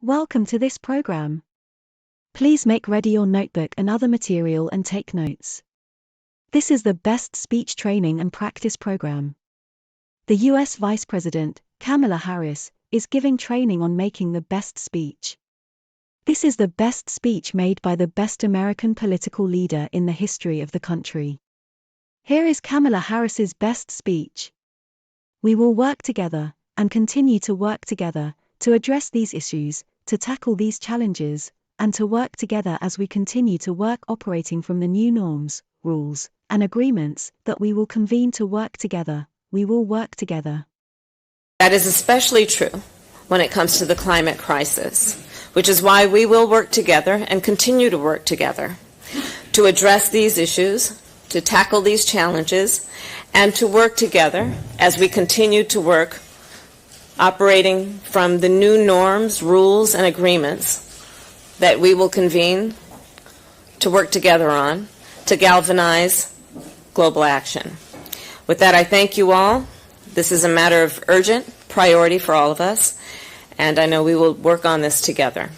Welcome to this program. Please make ready your notebook and other material and take notes. This is the Best Speech Training and Practice Program. The U.S. Vice President, Kamala Harris, is giving training on making the best speech. This is the best speech made by the best American political leader in the history of the country. Here is Kamala Harris's best speech. We will work together, and continue to work together, to address these issues, to tackle these challenges, and to work together as we continue to work operating from the new norms, rules, and agreements that we will convene to work together. We will work together. That is especially true when it comes to the climate crisis, which is why we will work together and continue to work together to address these issues, to tackle these challenges, and to work together as we continue to work operating from the new norms, rules, and agreements that we will convene to work together on to galvanize global action. With that, I thank you all. This is a matter of urgent priority for all of us, and I know we will work on this together.